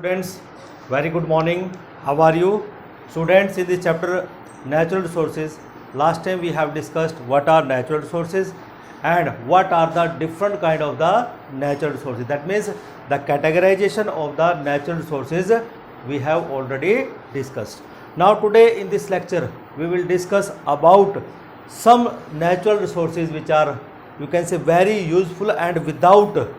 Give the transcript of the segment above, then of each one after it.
Students, very good morning. How are you? Students, in this chapter natural resources, last time we have discussed what are natural resources and what are the different kind of the natural resources. That means the categorization of the natural resources we have already discussed. Now today in this lecture we will discuss about some natural resources which are, you can say, very useful, and without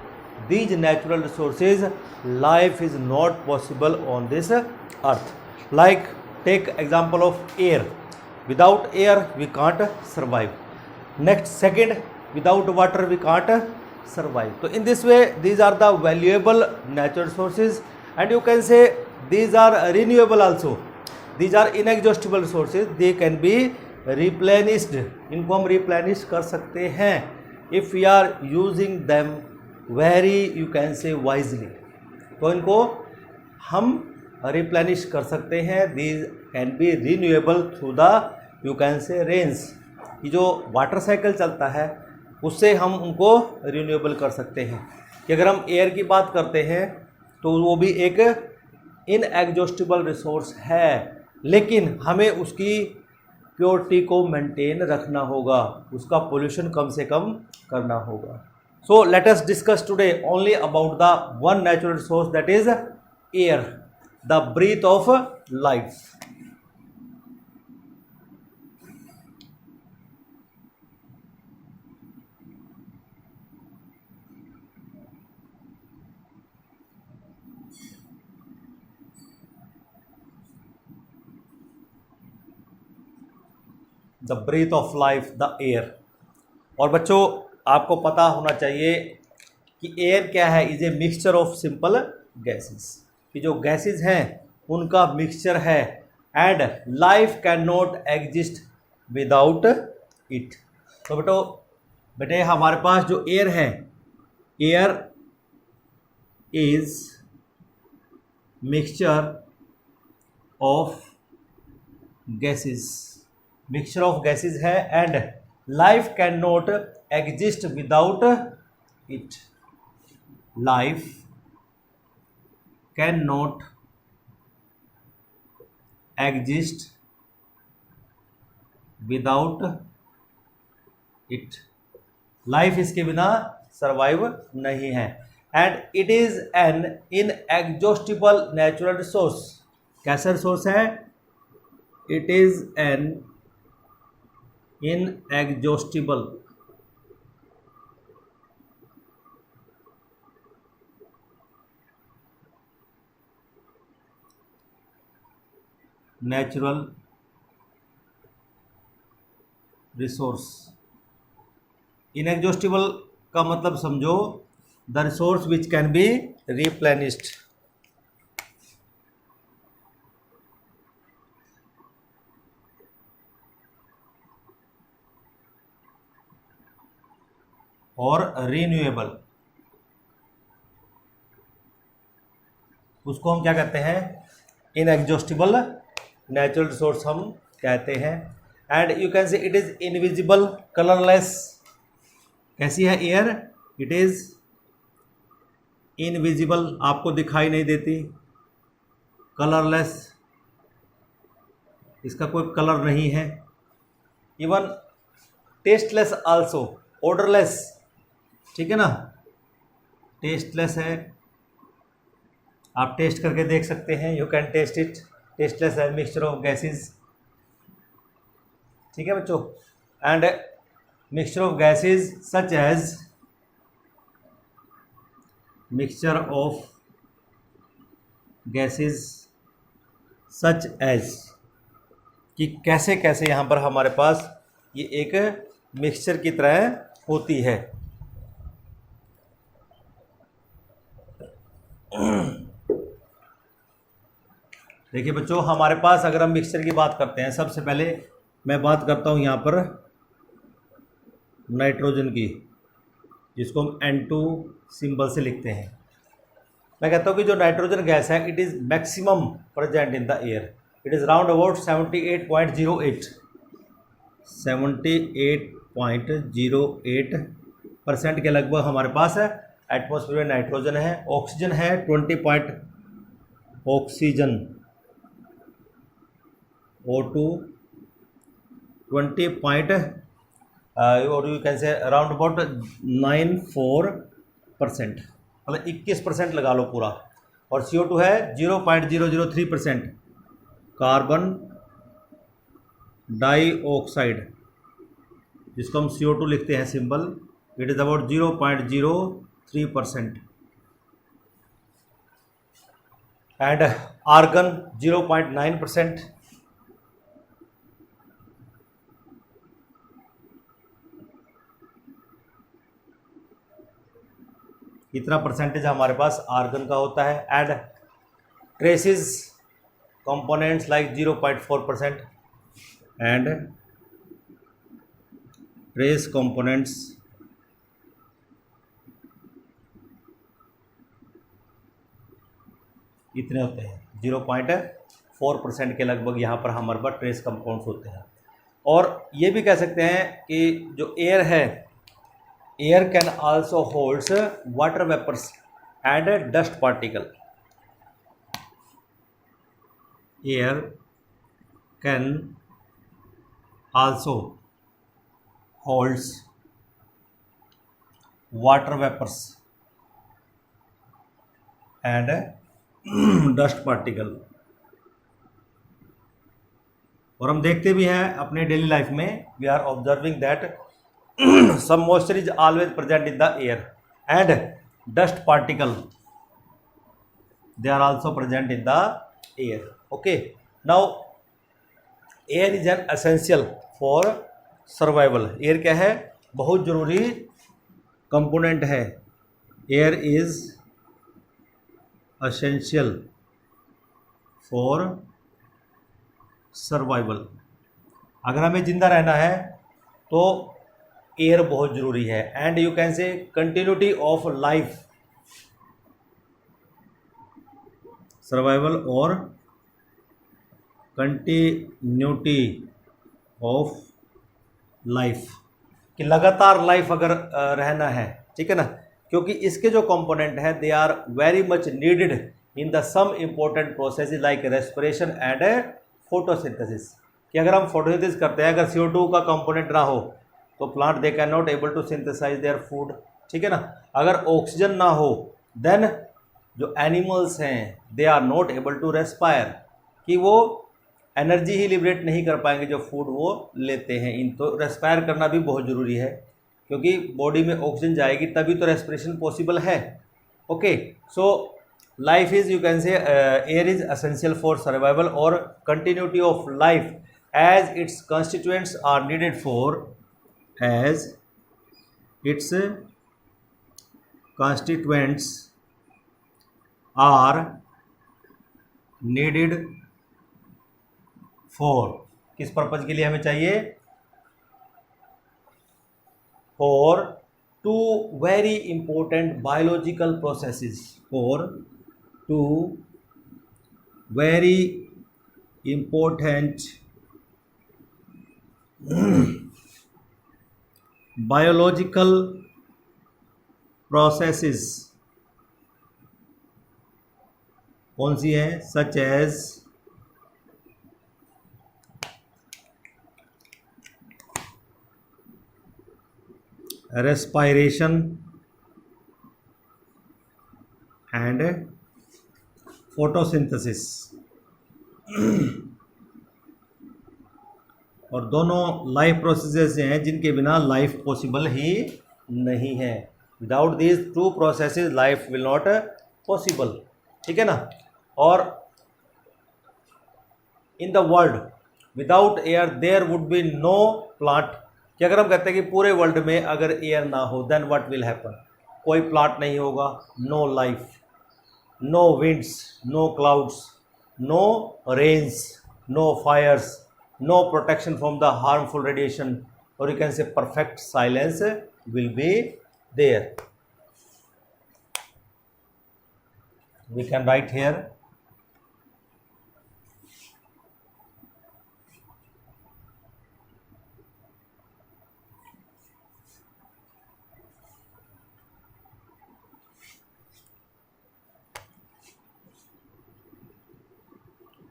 these natural resources life is not possible on this earth. Like, take example of air. Without air we can't survive. Next, second, without water we can't survive. So in this way these are the valuable natural resources, and you can say these are renewable also. These are inexhaustible resources. They can be replenished. इनको हम replenish कर सकते हैं if we are using them very, you can say, wisely. तो इनको हम replenish कर सकते हैं. These can be renewable through the, you can say, rains. ये जो वाटर साइकिल चलता है उससे हम उनको रिन्यूएबल कर सकते हैं. कि अगर हम एयर की बात करते हैं तो वो भी एक इनएग्जॉस्टिबल रिसोर्स है, लेकिन हमें उसकी प्योरिटी को मेंटेन रखना होगा, उसका पोल्यूशन कम से कम करना होगा. So let us discuss today only about the one natural resource, that is air, the breath of life. The breath of life, the air. और बच्चों आपको पता होना चाहिए कि एयर क्या है. Is a mixture of simple gases. कि जो गैसेस हैं उनका मिक्सचर है, and life can not exist without it. तो बेटे हमारे पास जो एयर है, air is mixture of gases. Mixture of gases है, and life can not exist without it. Life can not exist without it. Life इसके बिना सर्वाइव नहीं है. And it is an inexhaustible natural resource. कैसा resource है? It is N inexhaustible natural resource. inexhaustible का मतलब समझो, the resource which can be replenished. और रीन्यूएबल. उसको हम क्या कहते हैं? इनएग्जॉस्टिबल नेचुरल रिसोर्स हम कहते हैं. एंड यू कैन से इट इज इनविजिबल, कलरलेस. कैसी है एयर? इट इज इनविजिबल, आपको दिखाई नहीं देती. कलरलेस, इसका कोई कलर नहीं है. Even tasteless also, odourless. ठीक है ना, टेस्टलेस है. आप टेस्ट करके देख सकते हैं, you can taste it. Tasteless है, मिक्सचर ऑफ गैसेस. ठीक है बच्चों. And mixture of gases such as, mixture of gases such as, कि कैसे कैसे यहाँ पर हमारे पास ये एक मिक्सचर की तरह होती है. देखिए बच्चों, हमारे पास अगर हम मिक्सचर की बात करते हैं, सबसे पहले मैं बात करता हूं यहाँ पर नाइट्रोजन की, जिसको हम N2 सिंबल से लिखते हैं. मैं कहता हूं कि जो नाइट्रोजन गैस है, it is maximum present in the air. It is round about 78.08. 78.08% के लगभग हमारे पास है एटमॉस्फेयर में नाइट्रोजन है. ऑक्सीजन है ऑक्सीजन O2 20 पॉइंट और यू कैन से अराउंड अबाउट 94%, मतलब 21% लगा लो पूरा। और CO2 है 0.003%। कार्बन डाइऑक्साइड, जिसको हम CO2 लिखते हैं symbol, it is about 0.03%। And argon 0.9%। इतना परसेंटेज हमारे पास आर्गन का होता है। And traces components like 0.4%। And trace components इतने होते हैं, 0.4% के लगभग यहाँ पर हमारे पास ट्रेस कंपाउंड्स होते हैं। और ये भी कह सकते हैं कि जो एयर है, air can also holds water vapours and dust particle. Air can also holds water vapours and dust particle. और हम देखते भी हैं अपने डेली लाइफ में, we are observing that some moisture is always present in the air and dust particle they are also present in the air. Okay, now air is an essential for survival. Air क्या है? बहुत जरूरी component है। Air is essential for survival. अगर हमें जिंदा रहना है तो एयर बहुत ज़रूरी है। एंड यू कैन से कंटिन्यूटी ऑफ लाइफ, सर्वाइवल और कंटिन्यूटी ऑफ लाइफ, कि लगातार लाइफ अगर रहना है, ठीक है ना, क्योंकि इसके जो कंपोनेंट हैं they are very much needed in the some important process like respiration and photosynthesis. कि अगर हम फोटोसिंथेसिस करते हैं, अगर CO2 का कंपोनेंट ना हो तो plant they can not able to synthesize their food, ठीक है ना। अगर ऑक्सीजन ना हो देन जो एनिमल्स हैं they are not able to respire, कि वो एनर्जी ही लिबरेट नहीं कर पाएंगे जो फूड वो लेते हैं। इन तो रेस्पायर करना भी बहुत ज़रूरी है, क्योंकि बॉडी में ऑक्सीजन जाएगी तभी तो रेस्पिरेशन पॉसिबल है। Okay, so life is, you can say air is essential for survival और continuity of life as its constituents are needed for, as its constituents are needed for, किस purpose के लिए हमें चाहिए? for two very important biological processes, for two very important biological processes। कौन सी है? Such as respiration and photosynthesis. और दोनों लाइफ प्रोसेसेस हैं जिनके बिना लाइफ पॉसिबल ही नहीं है। Without these two processes life will not possible, ठीक है ना। और in the world without air there would be no plant, कि अगर हम कहते हैं कि पूरे वर्ल्ड में अगर एयर ना हो देन व्हाट विल हैपन, कोई प्लांट नहीं होगा, no life, no winds, no clouds, no rains, no fires, no protection from the harmful radiation, और you can say perfect silence will be there. We can write here,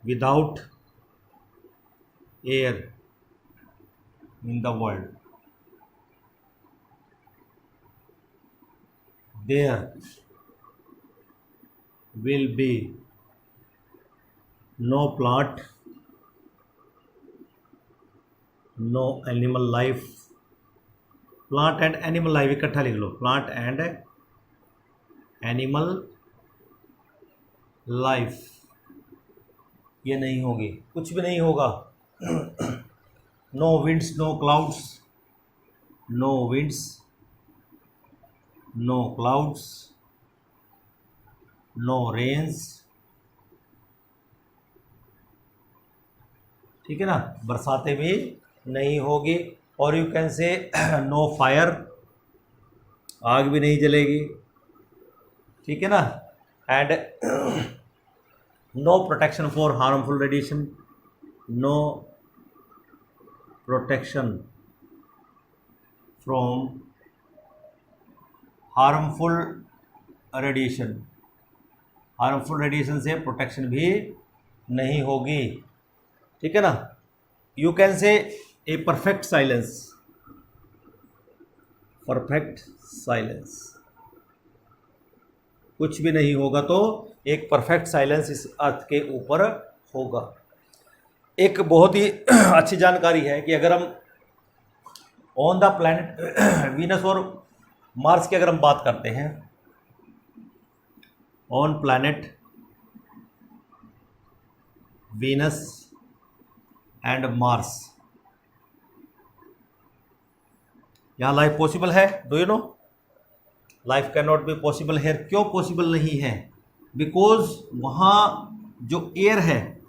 without air in the world, there will be no plant, no animal life. Plant and animal life इकट्ठा लिख लो, plant and animal life ये नहीं होगी, कुछ भी नहीं होगा. No winds, no clouds, no winds, no clouds, no rains. ठीक है ना, बरसातें भी नहीं होगी. और you can say no fire, आग भी नहीं जलेगी. ठीक है ना. And no protection for harmful radiation, no protection from harmful radiation. Harmful radiation से प्रोटेक्शन भी नहीं होगी. ठीक है ना. यू कैन से a perfect silence, perfect silence. कुछ भी नहीं होगा तो एक परफेक्ट साइलेंस इस अर्थ के ऊपर होगा. एक बहुत ही अच्छी जानकारी है कि अगर हम ऑन द प्लैनेट वीनस और मार्स की अगर हम बात करते हैं, on planet Venus and Mars, यहाँ लाइफ पॉसिबल है. Do you know life can not be possible here. क्यों पॉसिबल नहीं है? बिकॉज वहाँ जो एयर है,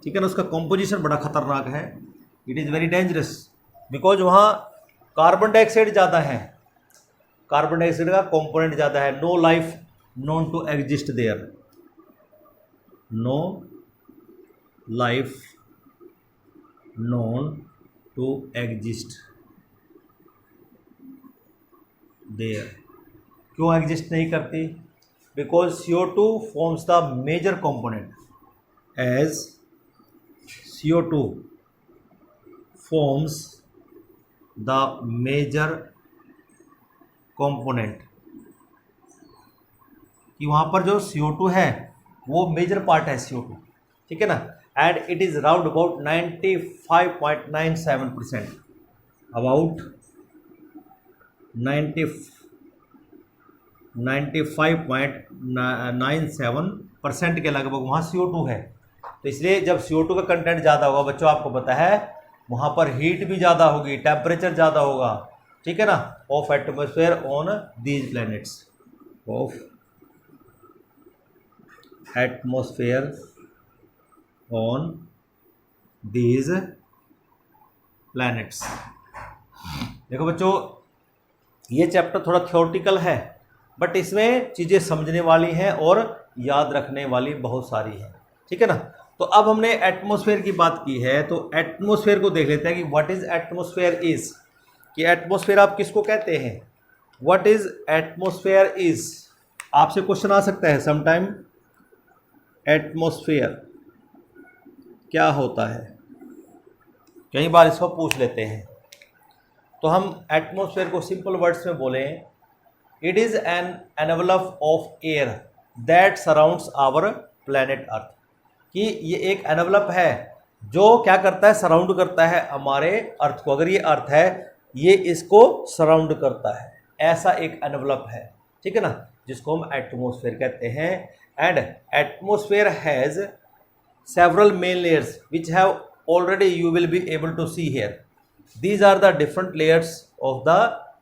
ठीक है ना, उसका कॉम्पोजिशन बड़ा खतरनाक है. It is very dangerous. Because वहाँ कार्बन डाइऑक्साइड ज़्यादा है, कार्बन डाइऑक्साइड का कंपोनेंट ज़्यादा है. No life known to exist there, no life known to exist there. क्यों एग्जिस्ट नहीं करती? Because CO2 forms the major component. As CO2 forms the major component, कि वहाँ पर जो CO2 है वो मेजर पार्ट है CO2. ठीक है ना. And it is round about 95.97%, about 95.97% के लगभग वहाँ CO2 है. तो इसलिए जब CO2 का कंटेंट ज़्यादा होगा बच्चों, आपको पता है वहाँ पर हीट भी ज़्यादा होगी, टेम्परेचर ज़्यादा होगा. ठीक है ना. Of atmosphere on these planets, of atmosphere on these planets. देखो बच्चों, ये चैप्टर थोड़ा थ्योरेटिकल है, बट इसमें चीज़ें समझने वाली हैं और याद रखने वाली बहुत सारी हैं. ठीक है ना. तो अब हमने एटमॉस्फेयर की बात की है, तो एटमॉस्फेयर को देख लेते हैं कि व्हाट इज़ एटमॉस्फेयर इज़. कि एटमॉस्फेयर आप किसको कहते हैं? What is atmosphere is. आपसे क्वेश्चन आ सकता है समटाइम, एटमॉस्फेयर क्या होता है, कई बार इसको पूछ लेते हैं. तो हम एटमॉस्फेयर को सिंपल वर्ड्स में बोलें, it is an envelope of air that surrounds our planet earth. कि ये एक एनवलप है जो क्या करता है, सराउंड करता है हमारे अर्थ को. अगर ये अर्थ है, ये इसको सराउंड करता है, ऐसा एक एनवलप है. ठीक है ना, जिसको हम एटमॉस्फेयर कहते हैं. And atmosphere has several main layers which have already you will be able to see here. These are the different layers of the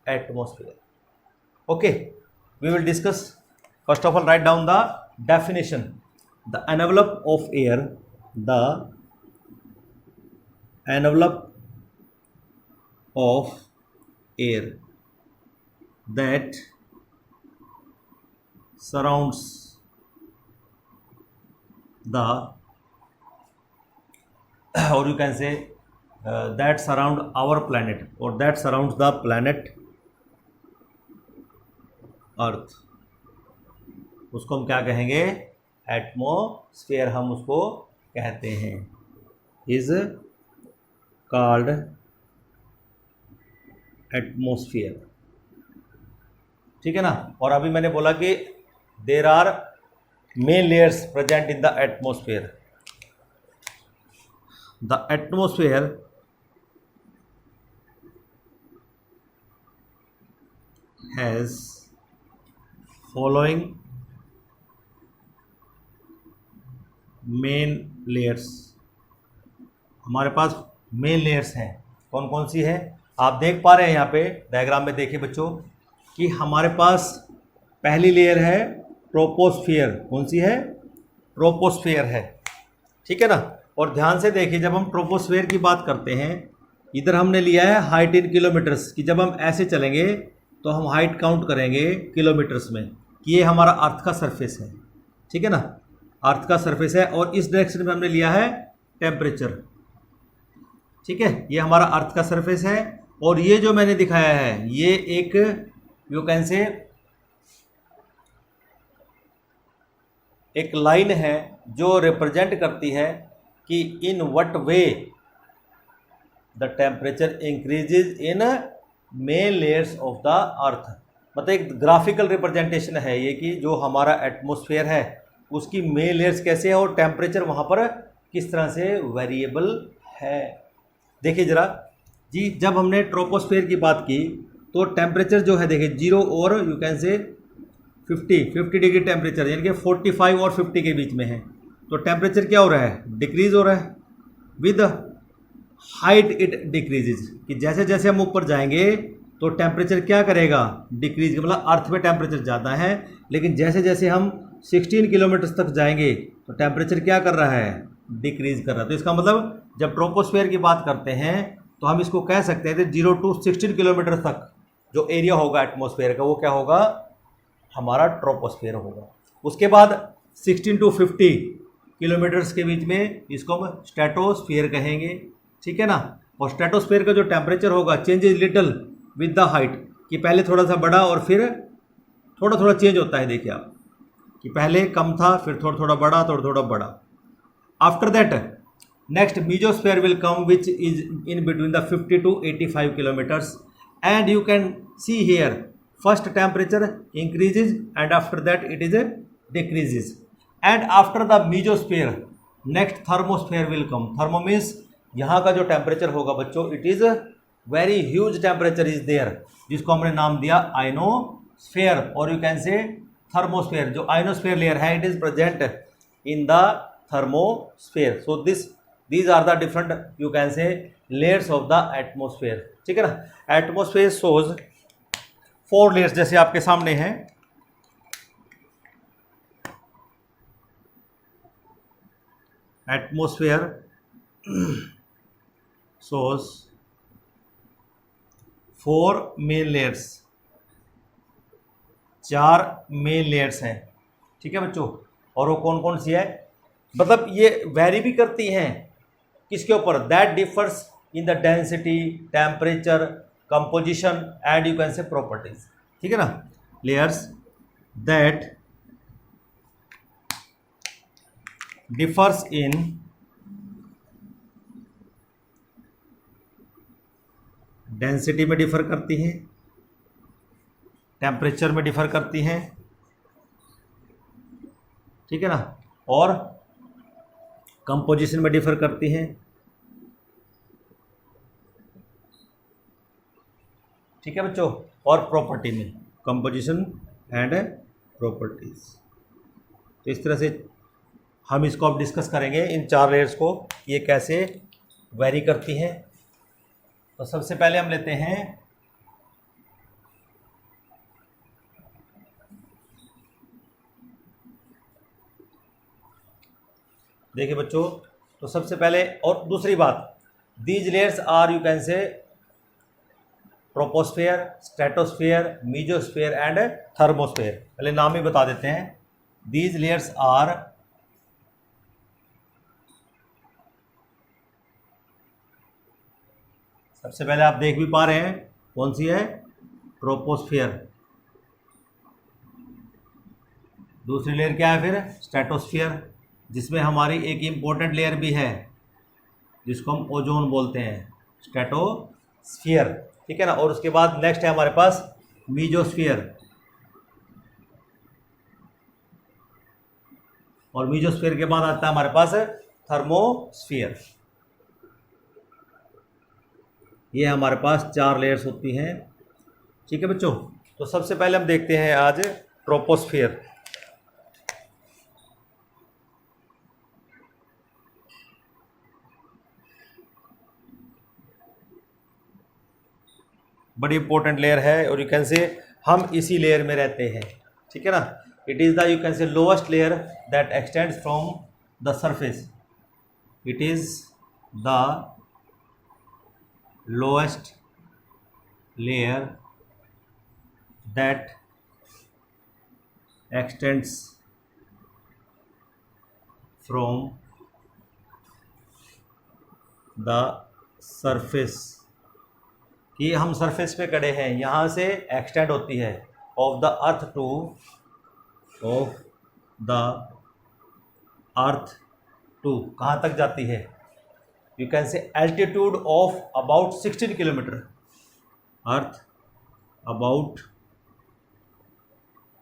atmosphere. Okay, we will discuss. First of all, write down the definition. The envelope of air, the envelope of air that surrounds the, or you can say that surround our planet, or that surrounds the planet अर्थ. उसको हम क्या कहेंगे? Atmosphere हम उसको कहते हैं, is called atmosphere. ठीक है ना। और अभी मैंने बोला कि there are main layers present in the atmosphere. The atmosphere has following main layers. हमारे पास मेन लेयर्स हैं, कौन कौन सी है आप देख पा रहे हैं यहाँ पे डायग्राम में। देखिए बच्चों कि हमारे पास पहली लेयर है ट्रोपोस्फियर। कौन सी है? ट्रोपोस्फियर है। ठीक है ना। और ध्यान से देखिए, जब हम ट्रोपोस्फियर की बात करते हैं, इधर हमने लिया है हाइट इन किलोमीटर्स कि जब हम ऐसे चलेंगे तो हम हाइट काउंट करेंगे किलोमीटर्स में कि ये हमारा अर्थ का सरफेस है। ठीक है ना, अर्थ का सरफेस है। और इस डायरेक्शन में हमने लिया है टेम्परेचर। ठीक है, ये हमारा अर्थ का सरफेस है। और ये जो मैंने दिखाया है ये एक यू कैन से एक लाइन है जो रिप्रेजेंट करती है कि in what way the temperature increases in main layers of the अर्थ। मतलब एक ग्राफिकल रिप्रेजेंटेशन है ये कि जो हमारा एटमॉस्फेयर है उसकी मेन लेयर्स कैसे है और टेम्परेचर वहाँ पर किस तरह से वेरिएबल है। देखिए ज़रा जी, जब हमने ट्रोपोस्फेयर की बात की तो टेम्परेचर जो है देखिए 0 और यू कैन से 50 डिग्री टेम्परेचर, यानी कि 45 और 50 के बीच में है। तो टेम्परेचर क्या हो रहा है? डिक्रीज हो रहा है। विद हाइट इट डिक्रीजेज, कि जैसे जैसे हम ऊपर जाएंगे तो टेम्परेचर क्या करेगा? डिक्रीज। मतलब अर्थ में टेम्परेचर ज़्यादा है, लेकिन जैसे जैसे हम 16 किलोमीटर तक जाएंगे तो टेम्परेचर क्या कर रहा है? डिक्रीज कर रहा है। तो इसका मतलब जब ट्रोपोस्फेयर की बात करते हैं तो हम इसको कह सकते हैं कि 0 to 16 किलोमीटर तक जो एरिया होगा एटमॉस्फेयर का वो क्या होगा? हमारा ट्रोपोस्फेयर होगा। उसके बाद 16 to 50 किलोमीटर्स के बीच में इसको हम स्ट्रेटोस्फेयर कहेंगे। ठीक है ना। और स्ट्रेटोस्फेयर का जो टेम्परेचर होगा changes little with the height, कि पहले थोड़ा सा बड़ा और फिर थोड़ा थोड़ा चेंज होता है। देखिए आप कि पहले कम था, फिर थोड़ा थोड़ा बड़ा, थोड़ा थोड़ा बड़ा। After that next mesosphere will come which is in between the 50 to 85 kilometers, and you can see here first temperature increases and after that it is decreases, and after the mesosphere next thermosphere will come. Thermo means यहाँ का जो temperature होगा बच्चों, it is very huge temperature is there, जिसको हमने नाम दिया ionosphere, और यू कैन से थर्मोस्फेयर। जो आइनोस्फेयर लेयर है it is present in the thermosphere. So these are the different you can say layers of the atmosphere। ठीक है ना। एटमोस्फेयर shows 4 layers जैसे आपके सामने हैं। Atmosphere shows 4 main layers, 4 main layers हैं। ठीक है बच्चों। और वो कौन कौन सी है? मतलब ये वेरी भी करती हैं किसके ऊपर? That differs in the density, temperature, composition and you can से प्रॉपर्टीज। ठीक है ना। Layers that differs in density में डिफर करती हैं, टेम्परेचर में डिफर करती हैं। ठीक है ना। और कंपोजिशन में डिफर करती हैं। ठीक है बच्चों। और प्रॉपर्टी में, कंपोजिशन एंड प्रॉपर्टीज। तो इस तरह से हम इसको अब डिस्कस करेंगे इन 4 लेयर्स को, ये कैसे वेरी करती हैं। तो सबसे पहले हम लेते हैं देखिए बच्चों, तो सबसे पहले और दूसरी बात, these layers are you can say troposphere, stratosphere, mesosphere and thermosphere. पहले नाम ही बता देते हैं। दीज लेयर्स आर सबसे पहले आप देख भी पा रहे हैं कौन सी है? ट्रोपोस्फेयर। दूसरी लेयर क्या है फिर? स्ट्रेटोस्फेयर। जिसमें हमारी एक इम्पोर्टेंट लेयर भी है जिसको हम ओजोन बोलते हैं, स्ट्रेटोस्फीयर, ठीक है ना। और उसके बाद नेक्स्ट है हमारे पास मीजोस्फीयर, और मीजोस्फीयर के बाद आता है हमारे पास थर्मोस्फीयर। ये हमारे पास 4 लेयर्स होती हैं, ठीक है बच्चों। तो सबसे पहले हम देखते हैं आज ट्रोपोस्फीयर। बड़ी इंपॉर्टेंट लेयर है, और यू कैन से हम इसी लेयर में रहते हैं, ठीक है ना। It is the you can से lowest layer that extends from the surface. It is the lowest layer that extends from the surface, कि हम सरफेस पे खड़े हैं, यहाँ से एक्सटेंड होती है of the earth to, of the earth to, कहाँ तक जाती है, you can say altitude of about 16 kilometre, earth about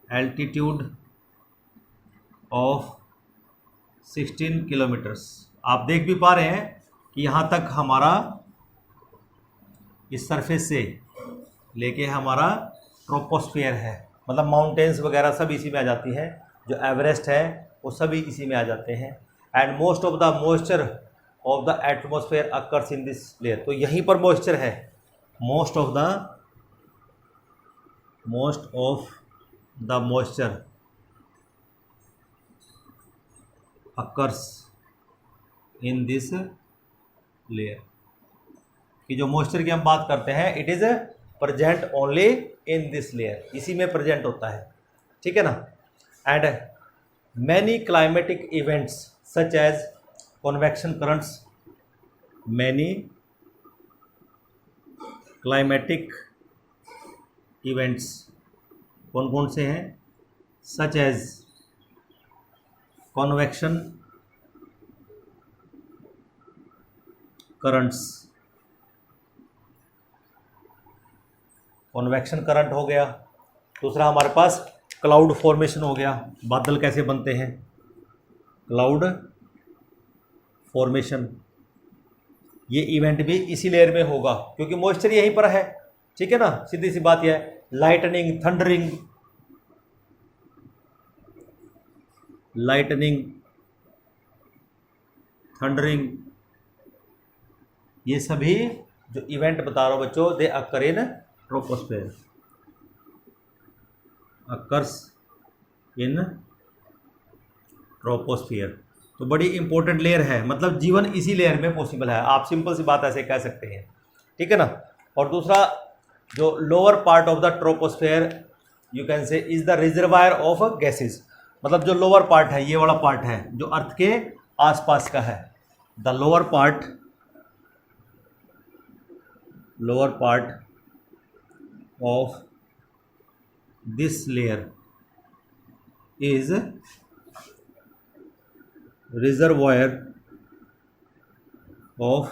altitude of 16 kilometres. आप देख भी पा रहे हैं कि यहाँ तक हमारा इस सरफेस से लेके हमारा ट्रोपोस्फियर है, मतलब माउंटेन्स वगैरह सब इसी में आ जाती है, जो एवरेस्ट है वो सभी इसी में आ जाते हैं। And most of the moisture of the atmosphere occurs in this layer, तो यहीं पर मॉइस्चर है। Most of the moisture occurs in this layer, कि जो मॉइस्चर की हम बात करते हैं, it is present only in this layer, इसी में प्रेजेंट होता है, ठीक है ना। And many climatic events such as convection currents, many climatic events कौन कौन से हैं, such as convection currents, convection current हो गया। दूसरा हमारे पास क्लाउड फॉर्मेशन हो गया, बादल कैसे बनते हैं, क्लाउड फॉर्मेशन, ये इवेंट भी इसी लेयर में होगा क्योंकि मॉइस्चर यहीं पर है, ठीक है ना। सीधी सी बात यह है, लाइटनिंग, थंडरिंग, ये सभी जो इवेंट बता रहा हूँ बच्चों, दे अकर इन ट्रोपोस्फेयर, अकर्स इन ट्रोपोस्फियर। तो बड़ी इंपॉर्टेंट लेयर है, मतलब जीवन इसी लेयर में पॉसिबल है, आप सिंपल सी बात ऐसे कह सकते हैं, ठीक है ना। और दूसरा जो lower part of the troposphere you can से is the reservoir of gases, मतलब जो लोअर पार्ट है, ये वाला पार्ट है जो अर्थ के आसपास का है, the lower part of this layer is reservoir of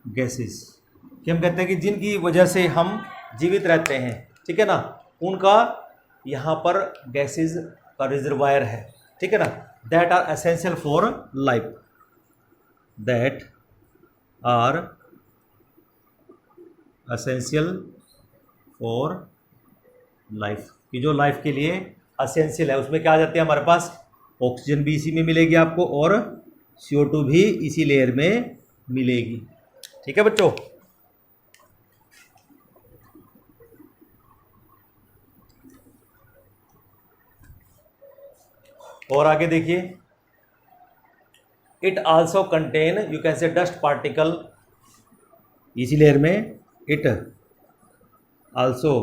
gases, कि हम कहते हैं कि जिनकी वजह से हम जीवित रहते हैं, ठीक है ना, उनका यहाँ पर गैसेस का रिजर्वायर है, ठीक है ना। That are essential for life, that are essential for life, कि जो लाइफ के लिए एसेंशियल है, उसमें क्या आ जाती है हमारे पास, ऑक्सीजन भी इसी में मिलेगी आपको और CO2 भी इसी लेयर में मिलेगी, ठीक है बच्चों। और आगे देखिए, it also contain you can say dust particle, इसी लेयर में it also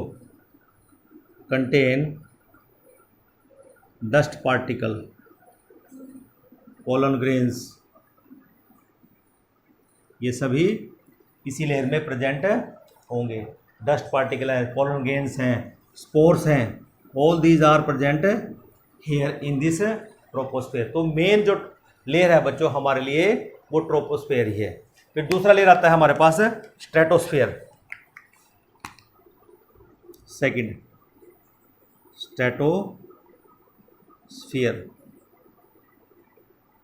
contain dust particle, pollen grains, ये सभी इसी लेयर में प्रेजेंट होंगे। डस्ट पार्टिकल हैं, पोलन ग्रेन्स हैं, स्पोर्स हैं, all these are present here in this troposphere. तो मेन जो लेयर है बच्चों हमारे लिए वो ट्रोपोस्फेयर ही है। फिर दूसरा लेयर आता है हमारे पास स्ट्रेटोस्फेयर। सेकंड स्ट्रेटोस्फियर,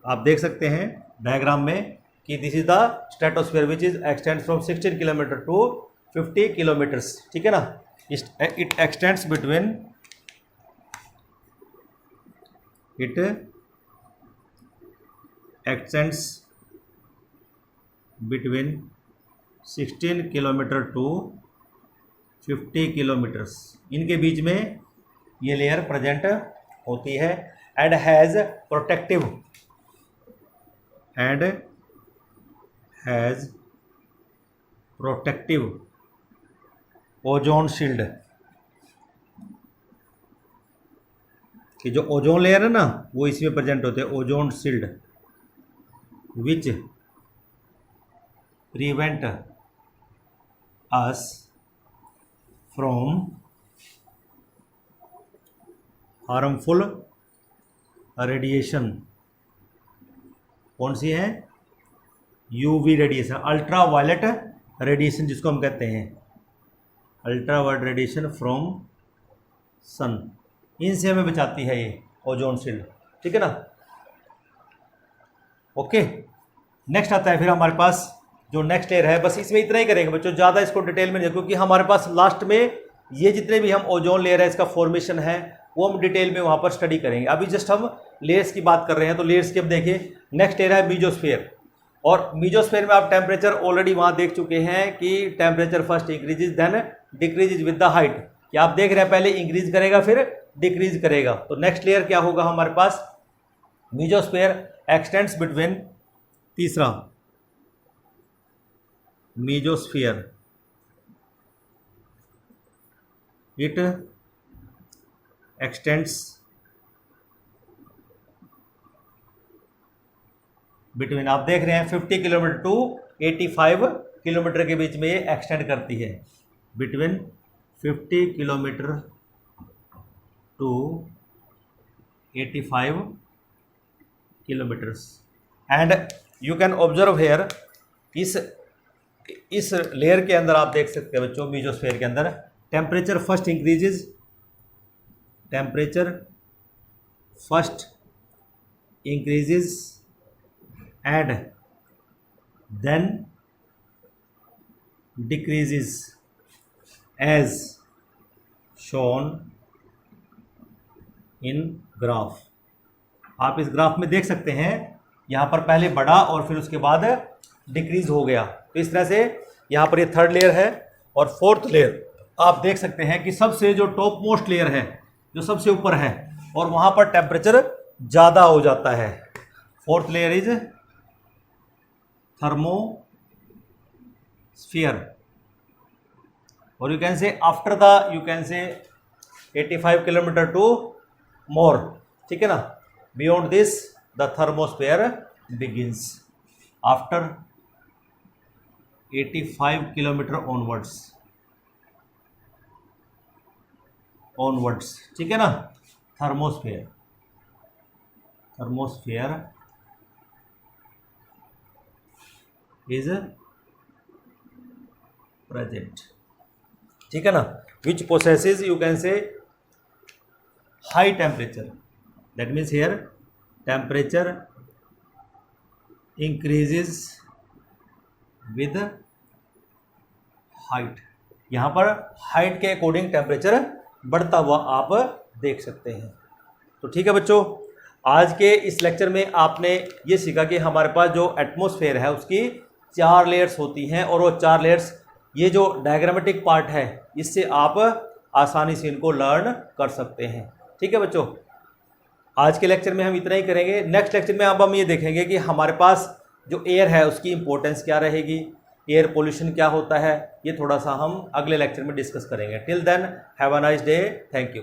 आप देख सकते हैं डायग्राम में कि this is the stratosphere which is extends from 16 kilometre to 50 kilometres, ठीक है ना। It extends between extends between 16 kilometre to 50 kilometres, इनके बीच में ये लेयर प्रेजेंट होती है। And has protective ozone shield, कि जो ओजोन लेयर है ना वो इसमें प्रेजेंट होते हैं, ozone shield which prevent us from harmful radiation. कौन सी है? UV radiation, ultraviolet radiation जिसको हम कहते हैं, ultraviolet radiation from sun, इनसे हमें बचाती है ये ओजोन शील्ड, ठीक है ना। ओके, नेक्स्ट आता है फिर हमारे पास जो नेक्स्ट लेयर है, बस इसमें इतना ही करेंगे बच्चों, ज़्यादा इसको डिटेल में नहीं, क्योंकि हमारे पास लास्ट में ये जितने भी हम ओजोन लेयर है इसका फॉर्मेशन है वो हम डिटेल में वहाँ पर स्टडी करेंगे। अभी जस्ट हम लेयर्स की बात कर रहे हैं, तो लेयर्स की अब देखिए। नेक्स्ट लेयर है मीजोस्फेयर, और मीजोस्फेयर में आप टेम्परेचर ऑलरेडी वहाँ देख चुके हैं कि temperature first increases then decreases with the height, कि आप देख रहे हैं पहले इंक्रीज करेगा फिर डिक्रीज करेगा। तो नेक्स्ट लेयर क्या होगा हमारे पास? मीजोस्फेयर एक्सटेंड्स बिटवीन, तीसरा मीजोस्फियर, इट एक्सटेंड्स बिटवीन, आप देख रहे हैं 50 किलोमीटर टू 85 किलोमीटर के बीच में ये एक्सटेंड करती है, between 50 kilometre to 85 kilometres. And you can observe here, इस लेयर के अंदर आप देख सकते हैं बच्चों, मीजोस्फेयर के अंदर temperature first increases, temperature first increases and then decreases as shown in graph। आप इस ग्राफ में देख सकते हैं यहाँ पर पहले बढ़ा और फिर उसके बाद डिक्रीज हो गया। तो इस तरह से यहाँ पर ये थर्ड लेयर है, और फोर्थ लेयर आप देख सकते हैं कि सबसे जो टॉप मोस्ट लेयर है, जो सबसे ऊपर है, और वहाँ पर टेम्परेचर ज़्यादा हो जाता है। फोर्थ लेयर इज थर्मोस्फियर, और you can say after the, you can say 85 kilometre to more, ठीक है ना। Beyond this the thermosphere begins after 85 kilometre onwards, ठीक है ना। थर्मोस्फियर इज प्रेजेंट, ठीक है ना, which possesses you can say high temperature, that means here temperature increases with height. यहाँ पर हाइट के अकॉर्डिंग टेम्परेचर बढ़ता हुआ आप देख सकते हैं। तो ठीक है बच्चों, आज के इस लेक्चर में आपने ये सीखा कि हमारे पास जो एटमॉस्फेयर है उसकी 4 लेयर्स होती हैं, और वो 4 लेयर्स, ये जो डायग्रामेटिक पार्ट है इससे आप आसानी से इनको लर्न कर सकते हैं। ठीक है बच्चों, आज के लेक्चर में हम इतना ही करेंगे। नेक्स्ट लेक्चर में अब हम ये देखेंगे कि हमारे पास जो एयर है उसकी इंपॉर्टेंस क्या रहेगी, एयर पोल्यूशन क्या होता है, ये थोड़ा सा हम अगले लेक्चर में डिस्कस करेंगे। Till then have a nice day, thank you.